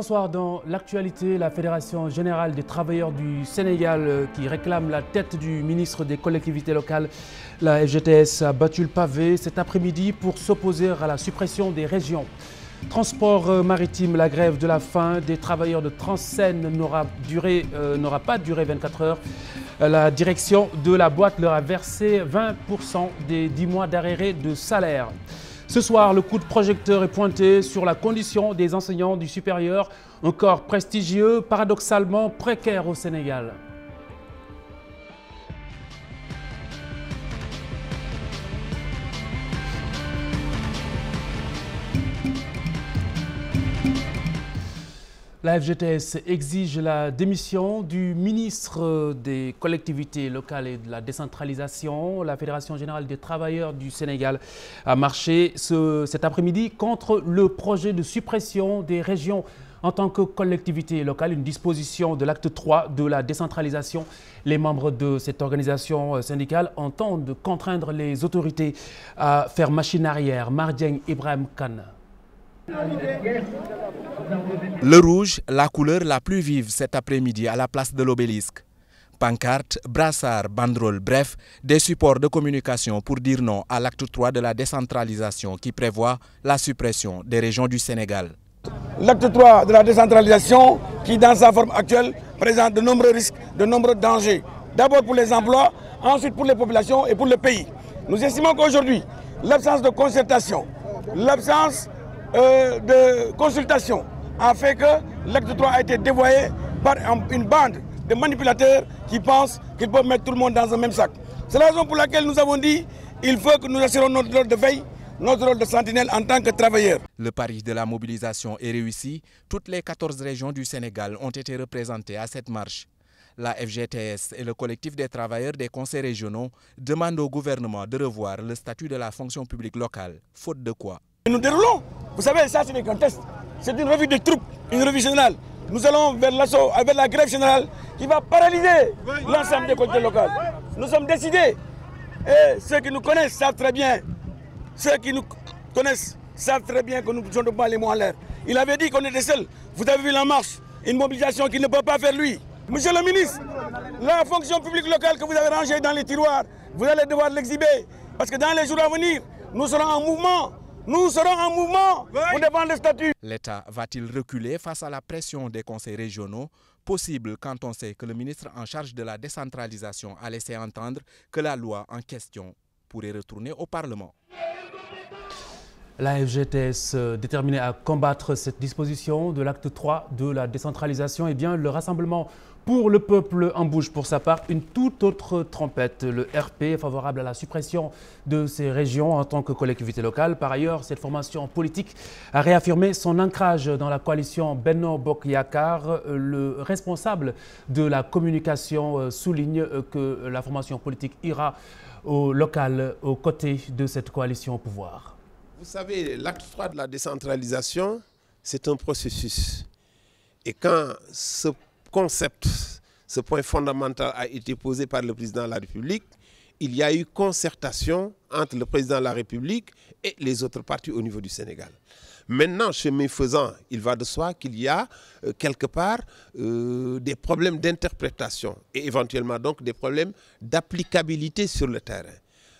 bonsoir. Dans l'actualité, la Fédération générale des travailleurs du Sénégal qui réclame la tête du ministre des collectivités locales, la FGTS, a battu le pavé cet après-midi pour s'opposer à la suppression des régions. Transport maritime, la grève de la faim des travailleurs de Transen n'aura pas duré 24 heures. La direction de la boîte leur a versé 20% des 10 mois d'arrêt de salaire. Ce soir, le coup de projecteur est pointé sur la condition des enseignants du supérieur, un corps prestigieux, paradoxalement précaire au Sénégal. La FGTS exige la démission du ministre des collectivités locales et de la décentralisation. La Fédération générale des travailleurs du Sénégal a marché cet après-midi contre le projet de suppression des régions en tant que collectivité locale, une disposition de l'acte 3 de la décentralisation. Les membres de cette organisation syndicale entendent contraindre les autorités à faire machine arrière. Mardieng Ibrahim Khan. Le rouge, la couleur la plus vive cet après-midi à la place de l'Obélisque. Pancartes, brassards, banderoles, bref, des supports de communication pour dire non à l'acte 3 de la décentralisation qui prévoit la suppression des régions du Sénégal. L'acte 3 de la décentralisation qui, dans sa forme actuelle, présente de nombreux risques, de nombreux dangers. D'abord pour les emplois, ensuite pour les populations et pour le pays. Nous estimons qu'aujourd'hui, l'absence de concertation, l'absence de consultation a fait que l'acte 3 a été dévoyé par une bande de manipulateurs qui pensent qu'ils peuvent mettre tout le monde dans un même sac. C'est la raison pour laquelle nous avons dit qu'il faut que nous assurons notre rôle de veille, notre rôle de sentinelle en tant que travailleurs. Le pari de la mobilisation est réussi. Toutes les 14 régions du Sénégal ont été représentées à cette marche. La FGTS et le collectif des travailleurs des conseils régionaux demandent au gouvernement de revoir le statut de la fonction publique locale, faute de quoi. Nous déroulons, vous savez, ça ce n'est qu'un test, c'est une revue de troupes, une revue générale. Nous allons vers l'assaut, avec la grève générale qui va paralyser l'ensemble des collectivités locales. Nous sommes décidés et ceux qui nous connaissent savent très bien, que nous ne pas les mots en l'air. Il avait dit qu'on était seuls, vous avez vu la marche, une mobilisation qu'il ne peut pas faire lui. Monsieur le ministre, la fonction publique locale que vous avez rangée dans les tiroirs, vous allez devoir l'exhiber parce que dans les jours à venir, nous serons en mouvement. Nous serons en mouvement pour défendre le statut. L'État va-t-il reculer face à la pression des conseils régionaux? Possible quand on sait que le ministre en charge de la décentralisation a laissé entendre que la loi en question pourrait retourner au Parlement. La FGTS déterminée à combattre cette disposition de l'acte 3 de la décentralisation, eh bien, le Rassemblement pour le peuple en bouge pour sa part une toute autre trompette. Le RP est favorable à la suppression de ces régions en tant que collectivité locale. Par ailleurs, cette formation politique a réaffirmé son ancrage dans la coalition Benno Bokk Yakaar. Le responsable de la communication souligne que la formation politique ira au local aux côtés de cette coalition au pouvoir. Vous savez, l'acte 3 de la décentralisation, c'est un processus. Et quand ce concept, ce point fondamental a été posé par le président de la République, il y a eu concertation entre le président de la République et les autres partis au niveau du Sénégal. Maintenant, chemin faisant, il va de soi qu'il y a quelque part des problèmes d'interprétation et éventuellement donc des problèmes d'applicabilité sur le terrain.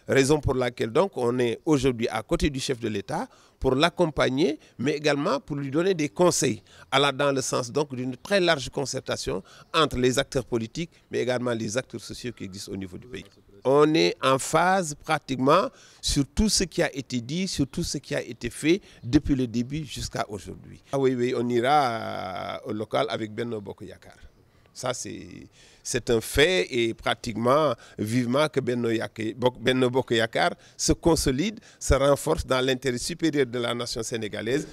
Raison pour laquelle donc on est aujourd'hui à côté du chef de l'État pour l'accompagner, mais également pour lui donner des conseils, allant dans le sens donc d'une très large concertation entre les acteurs politiques, mais également les acteurs sociaux qui existent au niveau du pays. On est en phase pratiquement sur tout ce qui a été dit, sur tout ce qui a été fait depuis le début jusqu'à aujourd'hui. Ah oui, on ira au local avec Benno Bokk Yakaar. Ça, c'est un fait et pratiquement vivement que Benno Bokk Yakaar se consolide, se renforce dans l'intérêt supérieur de la nation sénégalaise.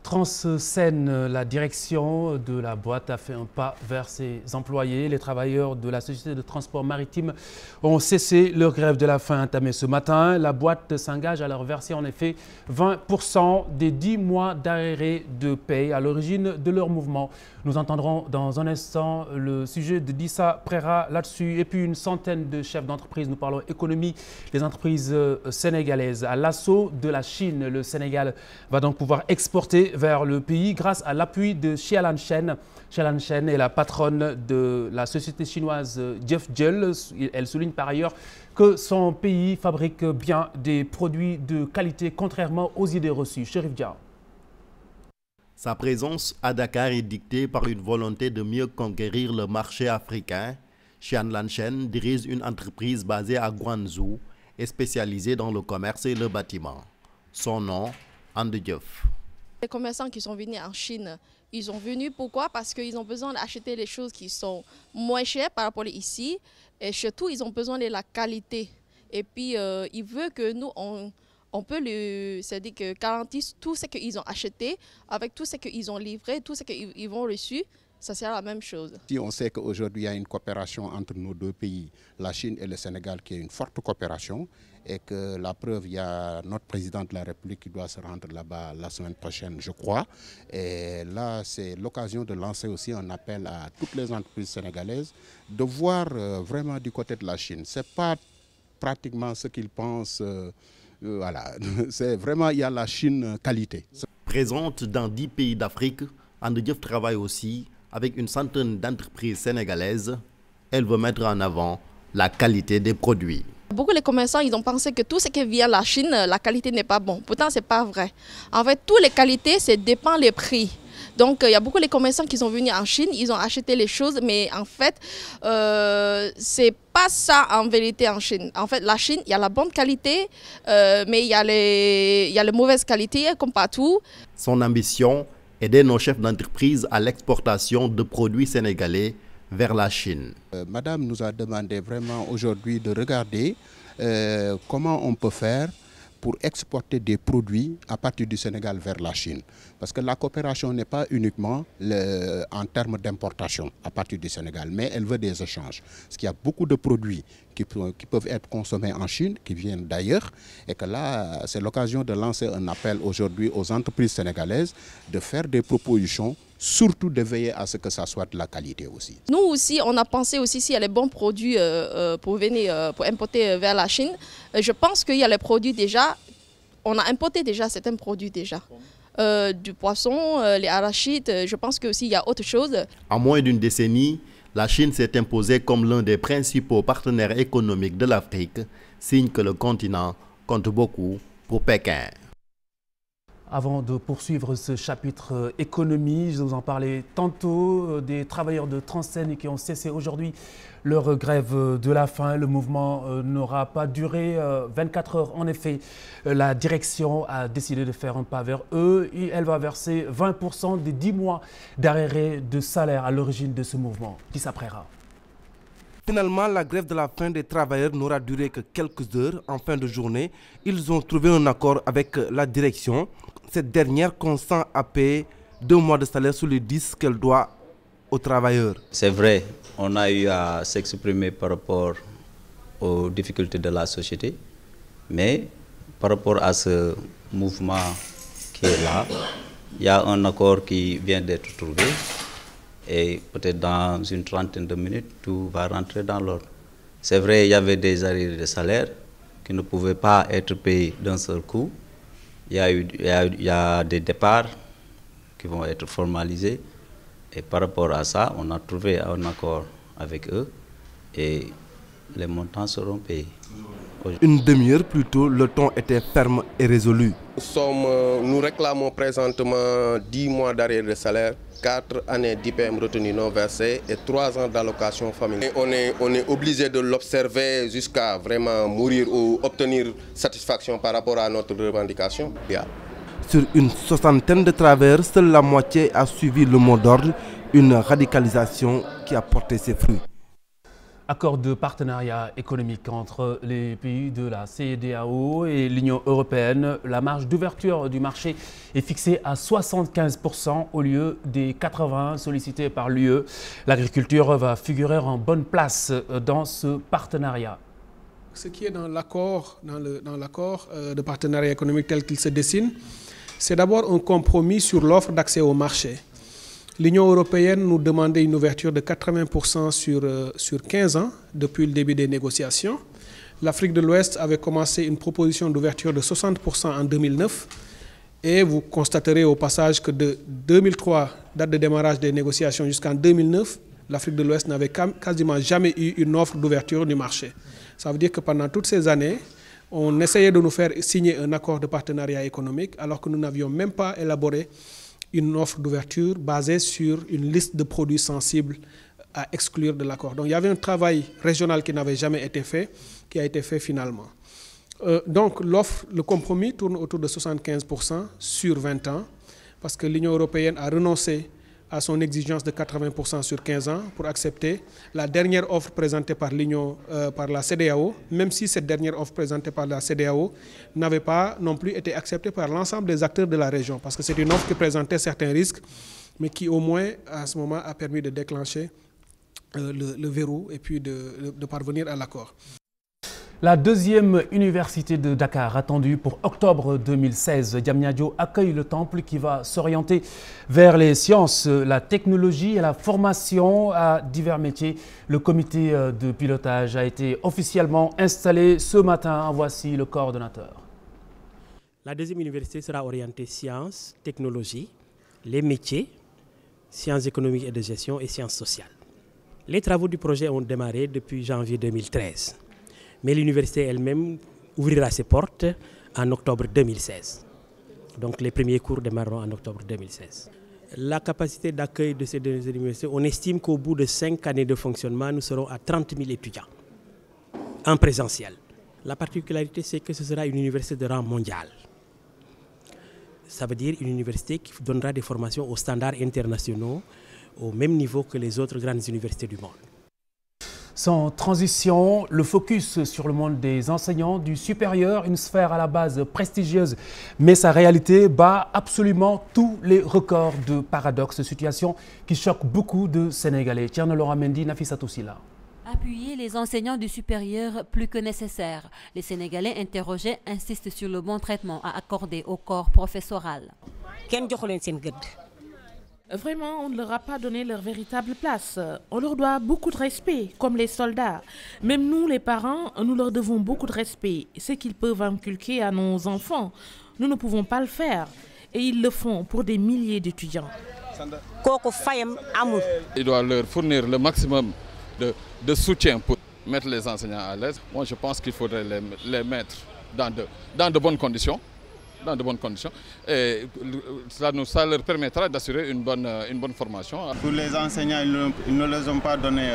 Transen, la direction de la boîte a fait un pas vers ses employés. Les travailleurs de la société de transport maritime ont cessé leur grève de la faim entamée ce matin. La boîte s'engage à leur verser en effet 20% des 10 mois d'arrêt de paie à l'origine de leur mouvement. Nous entendrons dans un instant le sujet de Dissa Prera là-dessus et puis une centaine de chefs d'entreprise. Nous parlons économie, les entreprises sénégalaises. À l'assaut de la Chine, le Sénégal va donc pouvoir exporter vers le pays grâce à l'appui de Xialan Shen. Xialan Shen est la patronne de la société chinoise Jiefgel. Elle souligne par ailleurs que son pays fabrique bien des produits de qualité, contrairement aux idées reçues. Chérif Dia. Sa présence à Dakar est dictée par une volonté de mieux conquérir le marché africain. Xialan Shen dirige une entreprise basée à Guangzhou et spécialisée dans le commerce et le bâtiment. Son nom, Ande Diouf. Les commerçants qui sont venus en Chine, ils sont venus pourquoi? Parce qu'ils ont besoin d'acheter les choses qui sont moins chères par rapport à ici. Et surtout, ils ont besoin de la qualité. Et puis, ils veulent que nous, on peut c'est-à-dire que garantir tout ce qu'ils ont acheté avec tout ce qu'ils ont livré, tout ce qu'ils ont reçu. Ça sert à la même chose. Si on sait qu'aujourd'hui il y a une coopération entre nos deux pays, la Chine et le Sénégal, qui est une forte coopération, et que la preuve, il y a notre président de la République qui doit se rendre là-bas la semaine prochaine, je crois. Et là, c'est l'occasion de lancer aussi un appel à toutes les entreprises sénégalaises de voir vraiment du côté de la Chine. Ce n'est pas pratiquement ce qu'ils pensent. Voilà, c'est vraiment, il y a la Chine qualité. Présente dans 10 pays d'Afrique, Ande Diouf travaille aussi avec une centaine d'entreprises sénégalaises. Elle veut mettre en avant la qualité des produits. Beaucoup de commerçants, ils ont pensé que tout ce qui vient de la Chine, la qualité n'est pas bonne. Pourtant, ce n'est pas vrai. En fait, toutes les qualités, ça dépend des prix. Donc, il y a beaucoup de commerçants qui sont venus en Chine, ils ont acheté les choses, mais en fait, c'est pas ça en vérité en Chine. En fait, la Chine, il y a la bonne qualité, mais il y a les mauvaises qualités, comme partout. Son ambition, aider nos chefs d'entreprise à l'exportation de produits sénégalais vers la Chine. Madame nous a demandé vraiment aujourd'hui de regarder comment on peut faire pour exporter des produits à partir du Sénégal vers la Chine. Parce que la coopération n'est pas uniquement en termes d'importation à partir du Sénégal, mais elle veut des échanges. Parce qu'il y a beaucoup de produits qui peuvent être consommés en Chine, qui viennent d'ailleurs, et que là, c'est l'occasion de lancer un appel aujourd'hui aux entreprises sénégalaises de faire des propositions, surtout de veiller à ce que ça soit de la qualité aussi. Nous aussi, on a pensé aussi s'il y a les bons produits pour importer vers la Chine. Je pense qu'il y a les produits déjà, on a importé déjà certains produits déjà. Du poisson, les arachides, je pense qu'aussi il y a autre chose. En moins d'une décennie, la Chine s'est imposée comme l'un des principaux partenaires économiques de l'Afrique, signe que le continent compte beaucoup pour Pékin. Avant de poursuivre ce chapitre économie, je vous en parlais tantôt, des travailleurs de Transen qui ont cessé aujourd'hui leur grève de la faim. Le mouvement n'aura pas duré 24 heures. En effet, la direction a décidé de faire un pas vers eux et elle va verser 20% des 10 mois d'arrêt de salaire à l'origine de ce mouvement qui s'apprêtera. Finalement, la grève de la faim des travailleurs n'aura duré que quelques heures. En fin de journée, ils ont trouvé un accord avec la direction. Cette dernière consent à payer 2 mois de salaire sur les 10 qu'elle doit aux travailleurs. C'est vrai, on a eu à s'exprimer par rapport aux difficultés de la société, mais par rapport à ce mouvement qui est là, il y a un accord qui vient d'être trouvé et peut-être dans une trentaine de minutes, tout va rentrer dans l'ordre. C'est vrai, il y avait des arrêts de salaire qui ne pouvaient pas être payés d'un seul coup. Il y a des départs qui vont être formalisés et par rapport à ça, on a trouvé un accord avec eux et les montants seront payés. Une demi-heure plus tôt, le ton était ferme et résolu. Nous réclamons présentement 10 mois d'arrêt de salaire, 4 années d'IPM retenues non versées et 3 ans d'allocation familiale. On est obligé de l'observer jusqu'à vraiment mourir ou obtenir satisfaction par rapport à notre revendication. Sur une soixantaine de travailleurs, seule la moitié a suivi le mot d'ordre, une radicalisation qui a porté ses fruits. Accord de partenariat économique entre les pays de la CEDEAO et l'Union européenne. La marge d'ouverture du marché est fixée à 75% au lieu des 80% sollicités par l'UE. L'agriculture va figurer en bonne place dans ce partenariat. Ce qui est dans l'accord de partenariat économique tel qu'il se dessine, c'est d'abord un compromis sur l'offre d'accès au marché. L'Union européenne nous demandait une ouverture de 80% sur 15 ans depuis le début des négociations. L'Afrique de l'Ouest avait commencé une proposition d'ouverture de 60% en 2009 Et vous constaterez au passage que de 2003, date de démarrage des négociations, jusqu'en 2009, l'Afrique de l'Ouest n'avait quasiment jamais eu une offre d'ouverture du marché. Ça veut dire que pendant toutes ces années, on essayait de nous faire signer un accord de partenariat économique alors que nous n'avions même pas élaboré une offre d'ouverture basée sur une liste de produits sensibles à exclure de l'accord. Donc il y avait un travail régional qui n'avait jamais été fait, qui a été fait finalement. Donc le compromis tourne autour de 75% sur 20 ans, parce que l'Union européenne a renoncé à son exigence de 80% sur 15 ans pour accepter la dernière offre présentée par par la CEDEAO, même si cette dernière offre présentée par la CEDEAO n'avait pas non plus été acceptée par l'ensemble des acteurs de la région, parce que c'est une offre qui présentait certains risques, mais qui au moins à ce moment a permis de déclencher le verrou et puis de parvenir à l'accord. La deuxième université de Dakar attendue pour octobre 2016, Diamniadio accueille le temple qui va s'orienter vers les sciences, la technologie et la formation à divers métiers. Le comité de pilotage a été officiellement installé ce matin. Voici le coordonnateur. La deuxième université sera orientée sciences, technologie, les métiers, sciences économiques et de gestion et sciences sociales. Les travaux du projet ont démarré depuis janvier 2013. Mais l'université elle-même ouvrira ses portes en octobre 2016. Donc les premiers cours démarreront en octobre 2016. La capacité d'accueil de ces deux universités, on estime qu'au bout de 5 années de fonctionnement, nous serons à 30 000 étudiants en présentiel. La particularité, c'est que ce sera une université de rang mondial. Ça veut dire une université qui donnera des formations aux standards internationaux au même niveau que les autres grandes universités du monde. Sans transition, le focus sur le monde des enseignants du supérieur, une sphère à la base prestigieuse, mais sa réalité bat absolument tous les records de paradoxes, situation qui choque beaucoup de Sénégalais. Tierno Laura Mendy, Nafissatou Silla. Appuyer les enseignants du supérieur plus que nécessaire. Les Sénégalais interrogés insistent sur le bon traitement à accorder au corps professoral. Vraiment, on ne leur a pas donné leur véritable place. On leur doit beaucoup de respect, comme les soldats. Même nous, les parents, nous leur devons beaucoup de respect. Ce qu'ils peuvent inculquer à nos enfants, nous ne pouvons pas le faire. Et ils le font pour des milliers d'étudiants. Il doit leur fournir le maximum de soutien pour mettre les enseignants à l'aise. Moi, je pense qu'il faudrait les mettre dans de bonnes conditions. Et ça leur permettra d'assurer une bonne formation. Pour les enseignants, ils ne leur ont pas donné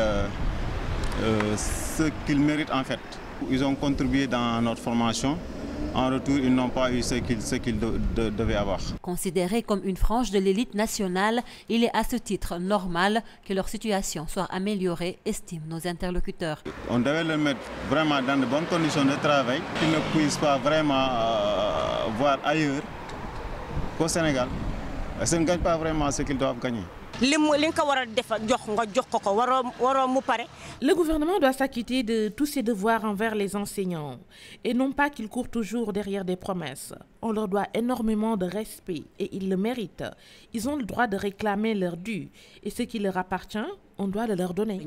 ce qu'ils méritent en fait. Ils ont contribué dans notre formation. En retour, ils n'ont pas eu ce qu'ils devaient avoir. Considérés comme une frange de l'élite nationale, il est à ce titre normal que leur situation soit améliorée, estiment nos interlocuteurs. On devait les mettre vraiment dans de bonnes conditions de travail, qu'ils ne puissent pas vraiment voir ailleurs qu'au Sénégal. Ils ne gagnent pas vraiment ce qu'ils doivent gagner. Le gouvernement doit s'acquitter de tous ses devoirs envers les enseignants et non pas qu'ils courent toujours derrière des promesses. On leur doit énormément de respect et ils le méritent. Ils ont le droit de réclamer leur dû et ce qui leur appartient, on doit le leur donner.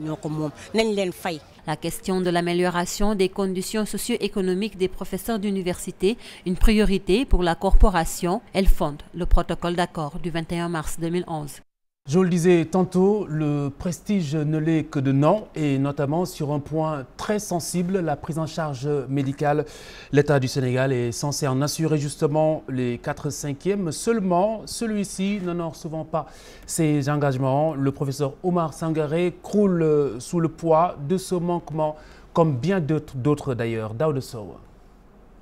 La question de l'amélioration des conditions socio-économiques des professeurs d'université, une priorité pour la corporation, elle fonde le protocole d'accord du 21 mars 2011. Je le disais tantôt, le prestige ne l'est que de nom et notamment sur un point très sensible, la prise en charge médicale. L'État du Sénégal est censé en assurer justement les 4/5e. Seulement, celui-ci n'honore souvent pas ses engagements. Le professeur Omar Sangaré croule sous le poids de ce manquement, comme bien d'autres d'ailleurs. Daouda Sow.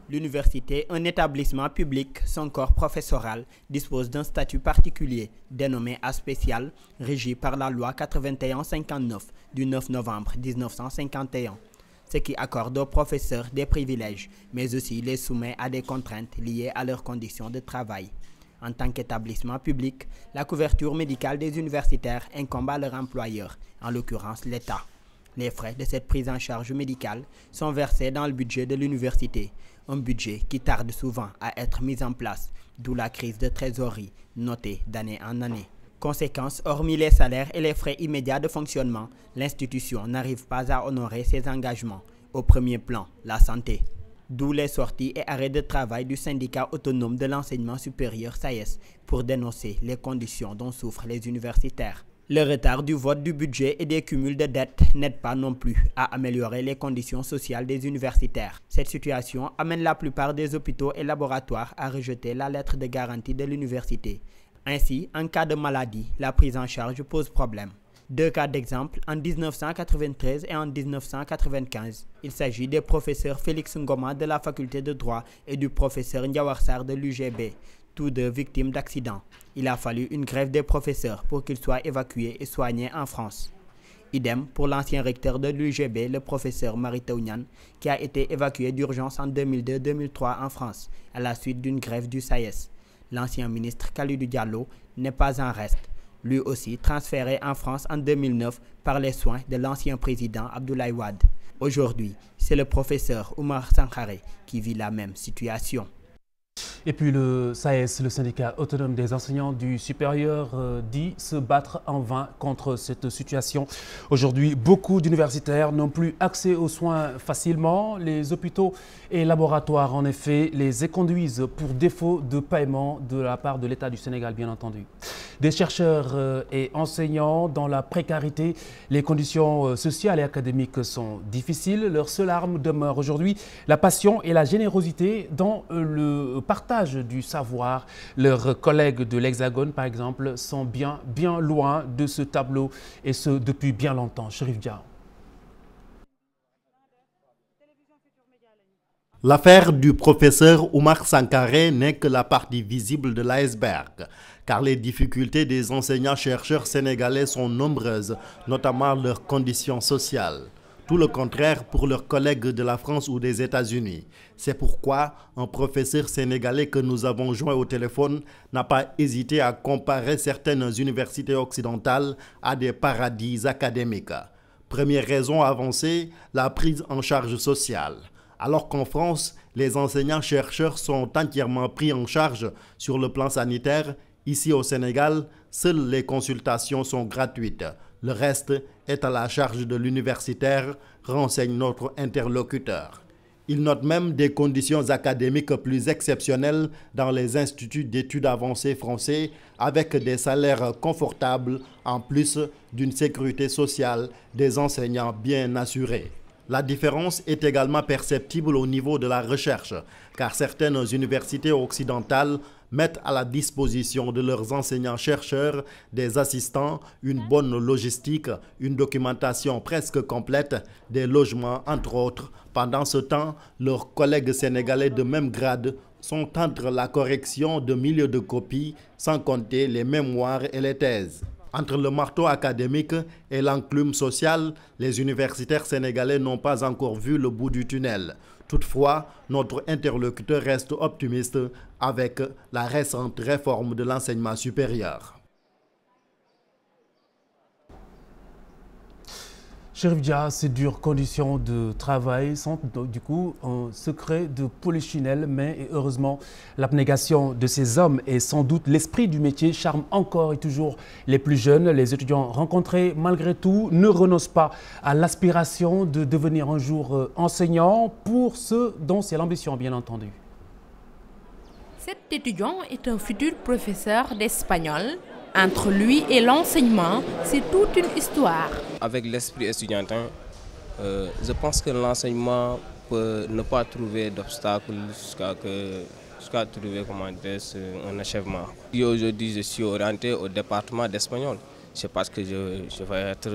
L'université, un établissement public, son corps professoral, dispose d'un statut particulier, dénommé A spécial, régi par la loi 81-59 du 9 novembre 1951, ce qui accorde aux professeurs des privilèges, mais aussi les soumet à des contraintes liées à leurs conditions de travail. En tant qu'établissement public, la couverture médicale des universitaires incombe à leur employeur, en l'occurrence l'État. Les frais de cette prise en charge médicale sont versés dans le budget de l'université, un budget qui tarde souvent à être mis en place, d'où la crise de trésorerie notée d'année en année. Conséquence, hormis les salaires et les frais immédiats de fonctionnement, l'institution n'arrive pas à honorer ses engagements. Au premier plan, la santé. D'où les sorties et arrêts de travail du syndicat autonome de l'enseignement supérieur SAES pour dénoncer les conditions dont souffrent les universitaires. Le retard du vote du budget et des cumuls de dettes n'aide pas non plus à améliorer les conditions sociales des universitaires. Cette situation amène la plupart des hôpitaux et laboratoires à rejeter la lettre de garantie de l'université. Ainsi, en cas de maladie, la prise en charge pose problème. Deux cas d'exemple, en 1993 et en 1995. Il s'agit des professeurs Félix Ngoma de la faculté de droit et du professeur Ndiawar Sarr de l'UGB, tous deux victimes d'accidents. Il a fallu une grève des professeurs pour qu'ils soient évacués et soignés en France. Idem pour l'ancien recteur de l'UGB, le professeur Mary Teuw Niane, qui a été évacué d'urgence en 2002-2003 en France, à la suite d'une grève du SAES. L'ancien ministre Kalidou Diallo n'est pas en reste. Lui aussi transféré en France en 2009 par les soins de l'ancien président Abdoulaye Wade. Aujourd'hui, c'est le professeur Oumar Sankhare qui vit la même situation. Et puis le SAES, le syndicat autonome des enseignants du supérieur, dit se battre en vain contre cette situation. Aujourd'hui, beaucoup d'universitaires n'ont plus accès aux soins facilement. Les hôpitaux et laboratoires, en effet, les éconduisent pour défaut de paiement de la part de l'État du Sénégal, bien entendu. Des chercheurs et enseignants dans la précarité, les conditions sociales et académiques sont difficiles. Leur seule arme demeure aujourd'hui la passion et la générosité dans le partage du savoir. Leurs collègues de l'Hexagone, par exemple, sont bien loin de ce tableau, et ce depuis bien longtemps. Chérif Dia. L'affaire du professeur Oumar Sankhare n'est que la partie visible de l'iceberg, car les difficultés des enseignants-chercheurs sénégalais sont nombreuses, notamment leurs conditions sociales. Tout le contraire pour leurs collègues de la France ou des États-Unis. C'est pourquoi un professeur sénégalais que nous avons joint au téléphone n'a pas hésité à comparer certaines universités occidentales à des paradis académiques. Première raison avancée, la prise en charge sociale. Alors qu'en France, les enseignants-chercheurs sont entièrement pris en charge sur le plan sanitaire, ici au Sénégal, seules les consultations sont gratuites. Le reste est à la charge de l'universitaire, renseigne notre interlocuteur. Il note même des conditions académiques plus exceptionnelles dans les instituts d'études avancées français, avec des salaires confortables en plus d'une sécurité sociale des enseignants bien assurés. La différence est également perceptible au niveau de la recherche, car certaines universités occidentales mettent à la disposition de leurs enseignants-chercheurs des assistants, une bonne logistique, une documentation presque complète, des logements entre autres. Pendant ce temps, leurs collègues sénégalais de même grade sont entre la correction de milliers de copies, sans compter les mémoires et les thèses. Entre le marteau académique et l'enclume sociale, les universitaires sénégalais n'ont pas encore vu le bout du tunnel. Toutefois, notre interlocuteur reste optimiste avec la récente réforme de l'enseignement supérieur. Chérif Dia, ces dures conditions de travail sont du coup un secret de polichinelle, mais heureusement, l'abnégation de ces hommes et sans doute l'esprit du métier charme encore et toujours les plus jeunes. Les étudiants rencontrés, malgré tout, ne renoncent pas à l'aspiration de devenir un jour enseignants, pour ceux dont c'est l'ambition, bien entendu. Cet étudiant est un futur professeur d'espagnol. Entre lui et l'enseignement, c'est toute une histoire. Avec l'esprit étudiantin, je pense que l'enseignement peut ne pas trouver d'obstacles jusqu'à trouver un achèvement. Aujourd'hui, je suis orienté au département d'espagnol. C'est parce que je vais être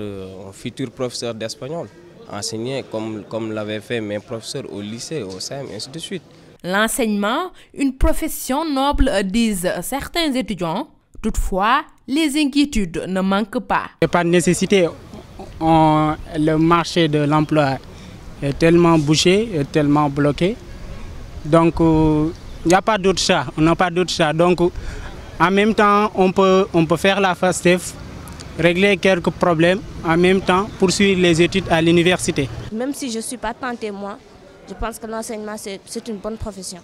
un futur professeur d'espagnol, enseigner comme l'avaient fait mes professeurs au lycée, au CEM, et ainsi de suite. L'enseignement, une profession noble, disent certains étudiants. Toutefois, les inquiétudes ne manquent pas. Par nécessité, le marché de l'emploi est tellement bouché, tellement bloqué. Donc, il n'y a pas d'autre choix. On n'a pas d'autre choix. Donc, en même temps, on peut faire la FASTEF, régler quelques problèmes, en même temps poursuivre les études à l'université. Même si je ne suis pas tentée, moi, je pense que l'enseignement, c'est une bonne profession.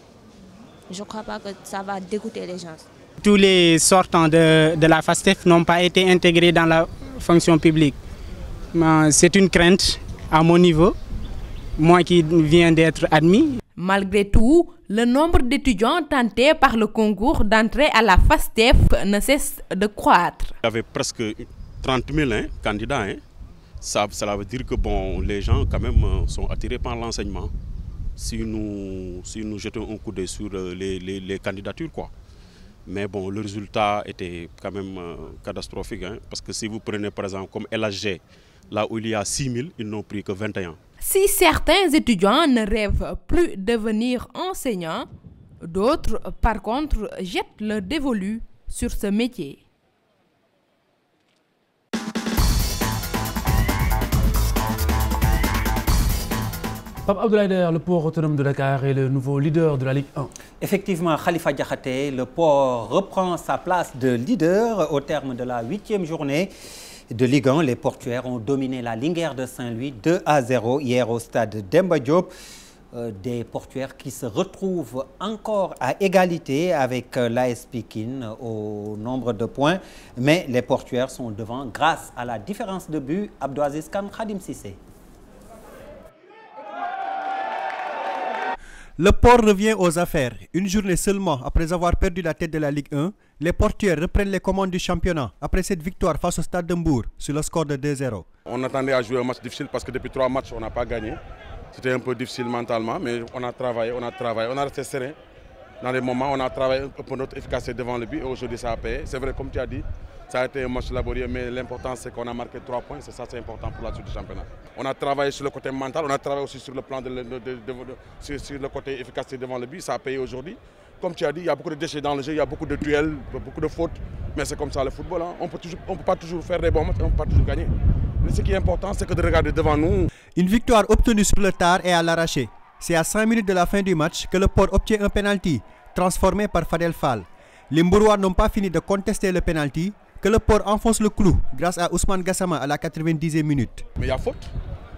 Je ne crois pas que ça va dégoûter les gens. Tous les sortants de la FASTEF n'ont pas été intégrés dans la fonction publique. C'est une crainte à mon niveau, moi qui viens d'être admis. Malgré tout, le nombre d'étudiants tentés par le concours d'entrée à la FASTEF ne cesse de croître. Il y avait presque 30 000 candidats. Cela veut dire que bon, les gens quand même sont attirés par l'enseignement. Si nous jetons un coup d'œil sur les candidatures, quoi. Mais bon, le résultat était quand même catastrophique. Parce que si vous prenez par exemple comme LHG, là où il y a 6 000, ils n'ont pris que 21. Si certains étudiants ne rêvent plus de devenir enseignants, d'autres, par contre, jettent leur dévolu sur ce métier. Pape Abdoulaye Der, le port autonome de Dakar est le nouveau leader de la Ligue 1. Effectivement, Khalifa Diakhaté, le port reprend sa place de leader au terme de la 8e journée de Ligue 1. Les portuaires ont dominé la Linguère de Saint-Louis 2-0 hier au stade Demba Diop. Des portuaires qui se retrouvent encore à égalité avec l'AS Pikine au nombre de points. Mais les portuaires sont devant grâce à la différence de but. Abdou Aziz Khan, Khadim Sissé. Le port revient aux affaires. Une journée seulement après avoir perdu la tête de la Ligue 1, les portuaires reprennent les commandes du championnat après cette victoire face au Stade de Mbour sur le score de 2-0. On attendait à jouer un match difficile parce que depuis 3 matchs, on n'a pas gagné. C'était un peu difficile mentalement, mais on a travaillé, on a resté serein. Dans les moments, on a travaillé un peu notre efficacité devant le but et aujourd'hui ça a payé. C'est vrai, comme tu as dit, ça a été un match laborieux, mais l'important c'est qu'on a marqué 3 points, c'est ça, c'est important pour la suite du championnat. On a travaillé sur le côté mental, on a travaillé aussi sur le plan sur le côté efficacité devant le but, ça a payé aujourd'hui. Comme tu as dit, il y a beaucoup de déchets dans le jeu, il y a beaucoup de duels, beaucoup de fautes, mais c'est comme ça le football. On ne peut pas toujours faire des bons matchs, on ne peut pas toujours gagner. Mais ce qui est important, c'est que de regarder devant nous. Une victoire obtenue sur le tard et à l'arraché. C'est à 5 minutes de la fin du match que le port obtient un penalty, transformé par Fadel Fall. Les Mbourois n'ont pas fini de contester le penalty, que le port enfonce le clou grâce à Ousmane Gassama à la 90e minute. Mais il y a faute.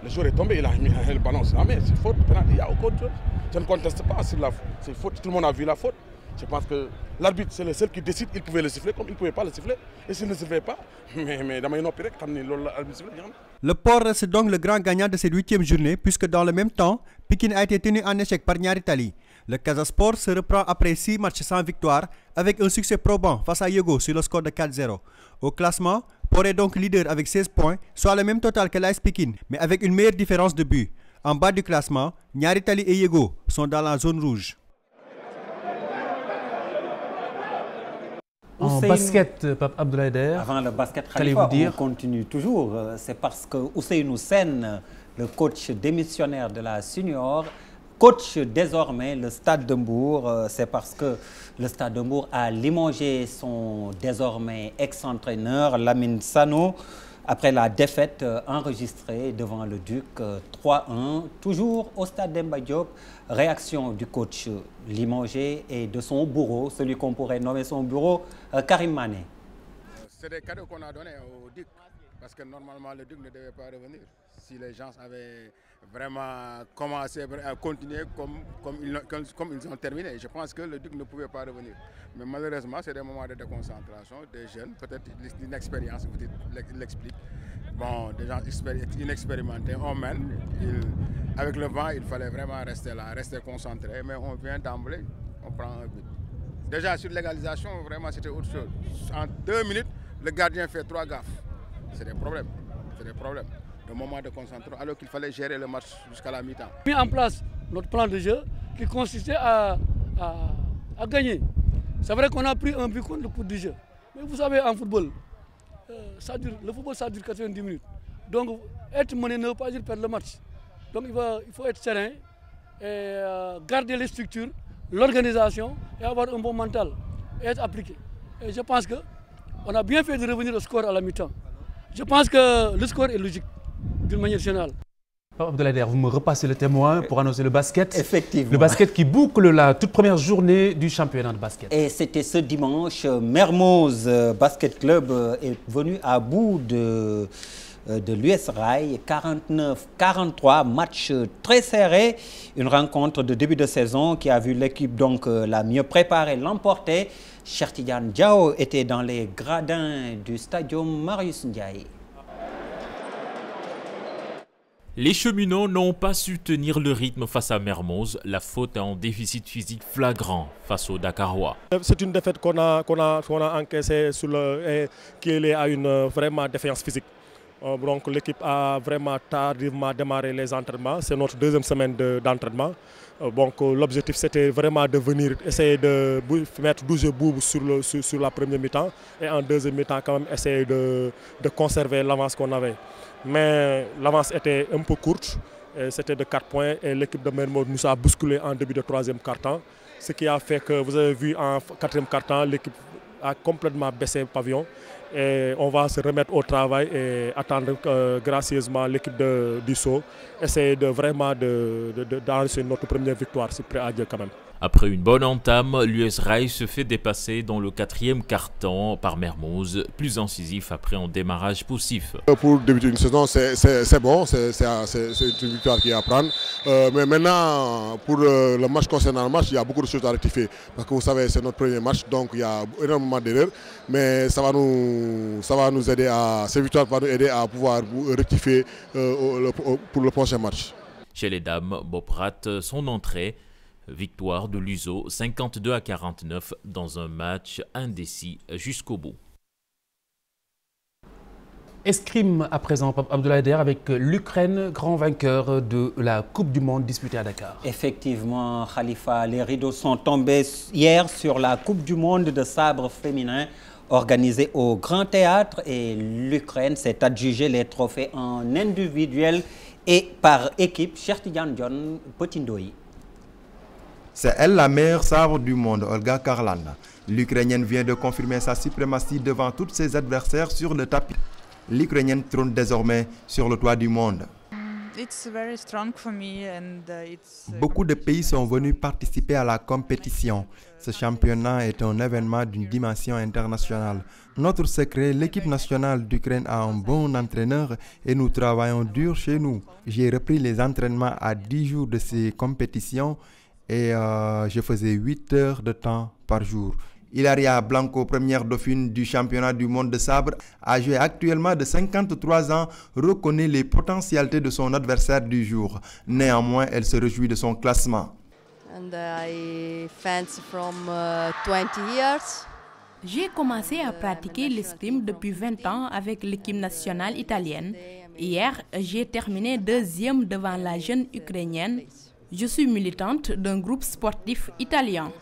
Le joueur est tombé, il a mis le ballon sur la main. C'est faute, penalty, il y a aucun chose. Je ne conteste pas, c'est faute. Tout le monde a vu la faute. Je pense que l'arbitre, c'est le seul qui décide. Il pouvait le siffler comme il ne pouvait pas le siffler. Et s'il ne sifflait pas, mais dans ma opinion, le port reste donc le grand gagnant de cette 8e journée, puisque dans le même temps, Pikine a été tenu en échec par Niary Tally. Le Casa Sport se reprend après 6 matchs sans victoire, avec un succès probant face à Yego sur le score de 4-0. Au classement, Port est donc leader avec 16 points, soit le même total que l'AS Pikine, mais avec une meilleure différence de but. En bas du classement, Niary Tally et Yego sont dans la zone rouge. En basket, Pape Abdoulaye Der. Avant le basket, Khalifa, on continue toujours. C'est parce que Ousseynou Sène, le coach démissionnaire de la Senior, coach désormais le Stade de Mbour. C'est parce que le Stade de Mbour a limogé son désormais ex-entraîneur Lamine Sano après la défaite enregistrée devant le Duc 3-1, toujours au Stade Demba Diop. Réaction du coach limogé et de son bourreau, celui qu'on pourrait nommer son bureau, Karim Mané. C'est des cadeaux qu'on a donnés au Duc, parce que normalement le Duc ne devait pas revenir. Si les gens avaient vraiment commencé à continuer comme ils ont terminé, je pense que le Duc ne pouvait pas revenir. Mais malheureusement, c'est des moments de déconcentration, des jeunes, peut-être l'inexpérience, vous l'explique. Bon, des gens inexpérimentés, on mène. Avec le vent, il fallait vraiment rester là, rester concentré. Mais on vient d'emblée, on prend un but. Déjà sur l'égalisation, vraiment c'était autre chose. En 2 minutes, le gardien fait 3 gaffes. C'est des problèmes. C'est des problèmes. Le moment de concentration, alors qu'il fallait gérer le match jusqu'à la mi-temps. Mis en place notre plan de jeu qui consistait à gagner. C'est vrai qu'on a pris un but contre le coup du jeu. Mais vous savez, en football, le football ça dure 90 minutes. Donc être mené ne veut pas dire perdre le match. Donc il faut être serein et garder les structures, l'organisation et avoir un bon mental et être appliqué. Et je pense qu'on a bien fait de revenir au score à la mi-temps. Je pense que le score est logique d'une manière générale. Abdoulaye Der, vous me repassez le témoin pour annoncer le basket. Effectivement. Le basket qui boucle la toute première journée du championnat de basket. Et c'était ce dimanche, Mermoz Basket Club est venu à bout de l'US Rail, 49-43, match très serré, une rencontre de début de saison qui a vu l'équipe donc la mieux préparée l'emporter. Cheikh Tidiane Diao était dans les gradins du stadium Marius Ndiaye. Les cheminots n'ont pas su tenir le rythme face à Mermoz, la faute à un déficit physique flagrant face aux Dakarois. C'est une défaite qu'on a encaissée qui est liée à une vraiment défaillance physique. Donc l'équipe a vraiment tardivement démarré les entraînements. C'est notre deuxième semaine d'entraînement. Donc l'objectif c'était vraiment de venir essayer de mettre 12 bouts sur la première mi-temps et en deuxième mi-temps quand même essayer de conserver l'avance qu'on avait. Mais l'avance était un peu courte, c'était de 4 points et l'équipe de Mermoz nous a bousculé en début de troisième quart-temps. Ce qui a fait que vous avez vu en quatrième quart-temps, l'équipe a complètement baissé le pavillon. Et on va se remettre au travail et attendre gracieusement l'équipe du Sceaux essayer de vraiment d'enregistrer notre première victoire, c'est prêt à dire quand même. Après une bonne entame, l'US Rail se fait dépasser dans le quatrième quart-temps par Mermoz, plus incisif après un démarrage poussif. Pour débuter une saison, c'est bon, c'est une victoire qui est à prendre. Mais maintenant, pour le match concernant le match, il y a beaucoup de choses à rectifier. Parce que vous savez, c'est notre premier match, donc il y a énormément d'erreurs. Mais ça va nous aider cette victoire va nous aider à pouvoir rectifier pour le prochain match. Chez les dames, Bob rate son entrée. Victoire de l'USO 52-49 dans un match indécis jusqu'au bout. Escrime à présent, Pape Abdoulaye Der, avec l'Ukraine, grand vainqueur de la Coupe du Monde disputée à Dakar. Effectivement, Khalifa, les rideaux sont tombés hier sur la Coupe du Monde de sabre féminin organisée au Grand Théâtre et l'Ukraine s'est adjugé les trophées en individuel et par équipe. Cheikh Tidiane Dione, Potindoï. C'est elle la meilleure sabre du monde, Olga Karlan. L'Ukrainienne vient de confirmer sa suprématie devant tous ses adversaires sur le tapis. L'Ukrainienne trône désormais sur le toit du monde. Beaucoup de pays sont venus participer à la compétition. Ce championnat est un événement d'une dimension internationale. Notre secret, l'équipe nationale d'Ukraine a un bon entraîneur et nous travaillons dur chez nous. J'ai repris les entraînements à 10 jours de ces compétitions et je faisais 8 heures de temps par jour. Hilaria Blanco, première dauphine du championnat du monde de sabre, âgée actuellement de 53 ans, reconnaît les potentialités de son adversaire du jour. Néanmoins, elle se réjouit de son classement. J'ai commencé à pratiquer l'escrime depuis 20 ans avec l'équipe nationale italienne. Hier, j'ai terminé deuxième devant la jeune Ukrainienne. Je suis militante d'un groupe sportif italien.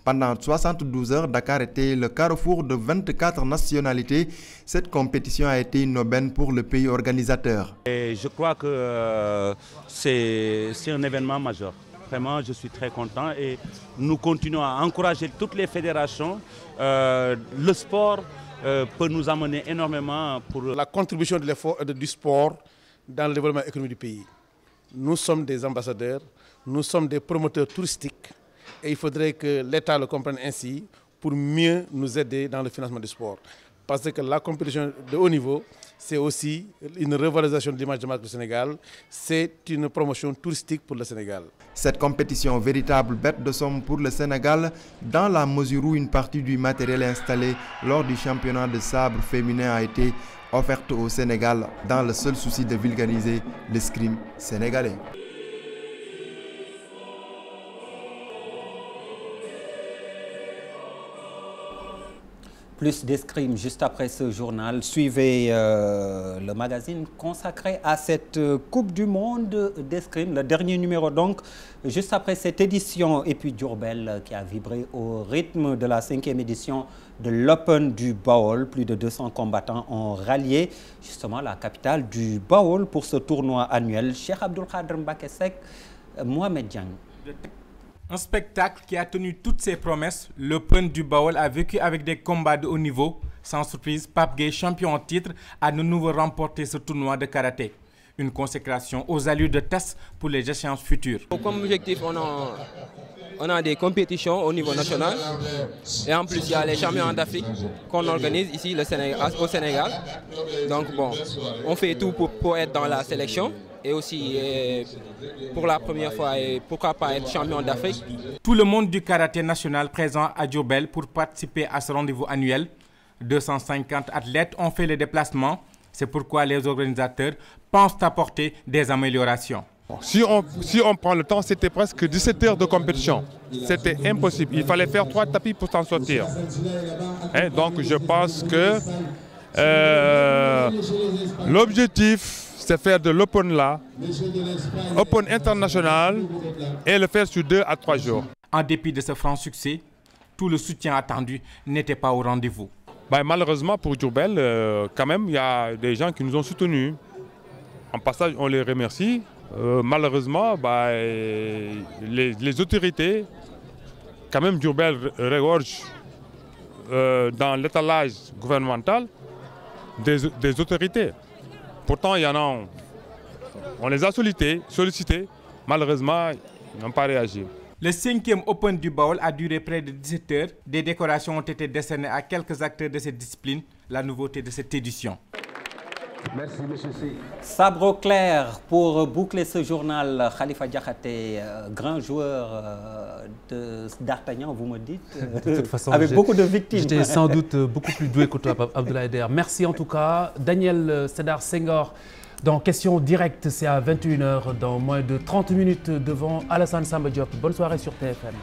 Pendant 72 heures, Dakar était le carrefour de 24 nationalités. Cette compétition a été une aubaine pour le pays organisateur. Et je crois que c'est un événement majeur. Vraiment, je suis très content et nous continuons à encourager toutes les fédérations. Le sport peut nous amener énormément pour la contribution du sport dans le développement économique du pays. Nous sommes des ambassadeurs, nous sommes des promoteurs touristiques et il faudrait que l'État le comprenne ainsi pour mieux nous aider dans le financement du sport. Parce que la compétition de haut niveau, c'est aussi une revalorisation de l'image de marque du Sénégal, c'est une promotion touristique pour le Sénégal. Cette compétition, véritable bête de somme pour le Sénégal, dans la mesure où une partie du matériel installé lors du championnat de sabre féminin a été offerte au Sénégal dans le seul souci de vulgariser l'escrime sénégalais. Plus d'escrime juste après ce journal. Suivez le magazine consacré à cette Coupe du Monde d'escrime, le dernier numéro donc, juste après cette édition. Et puis Diourbel qui a vibré au rythme de la 5e édition de l'Open du Baol. Plus de 200 combattants ont rallié justement la capitale du Baol pour ce tournoi annuel. Cheikh Abdoul Khadr Mbacké Seck, Mohamed Diagne. Un spectacle qui a tenu toutes ses promesses. L'Open du Baol a vécu avec des combats de haut niveau. Sans surprise, Pape Gueye, champion en titre, a de nouveau remporté ce tournoi de karaté. Une consécration aux allures de test pour les échéances futures. Comme objectif, on a des compétitions au niveau national. Et en plus, il y a les championnats d'Afrique qu'on organise ici au Sénégal. Donc bon, on fait tout pour être dans la sélection. Et aussi pour la première fois, et pourquoi pas être champion d'Afrique. Tout le monde du karaté national présent à Diourbel pour participer à ce rendez-vous annuel. 250 athlètes ont fait le déplacement. C'est pourquoi les organisateurs pensent apporter des améliorations. Si on prend le temps, c'était presque 17 heures de compétition. C'était impossible. Il fallait faire 3 tapis pour s'en sortir. Et donc je pense que l'objectif, c'est faire de l'Open là, Open international, et le faire sur 2 à 3 jours. En dépit de ce franc succès, tout le soutien attendu n'était pas au rendez-vous. Malheureusement pour Diourbel, quand même, il y a des gens qui nous ont soutenus. En passage, on les remercie. Malheureusement, les autorités, quand même Diourbel regorge dans l'étalage gouvernemental des autorités. Pourtant, il y en a, on les a sollicités, malheureusement, ils n'ont pas réagi. Le 5e Open du Baol a duré près de 17 heures. Des décorations ont été décernées à quelques acteurs de cette discipline, la nouveauté de cette édition. Merci, monsieur C. Sabre clair pour boucler ce journal. Khalifa Diakhaté, grand joueur d'Artagnan, vous me dites, de toute façon, avec beaucoup de victimes. J'étais sans doute beaucoup plus doué que toi, Abdoulaye Eder. Merci en tout cas. Daniel Sédar Senghor, dans Question Directe, c'est à 21 h, dans moins de 30 minutes devant Alassane Samba Diop. Bonne soirée sur TFM.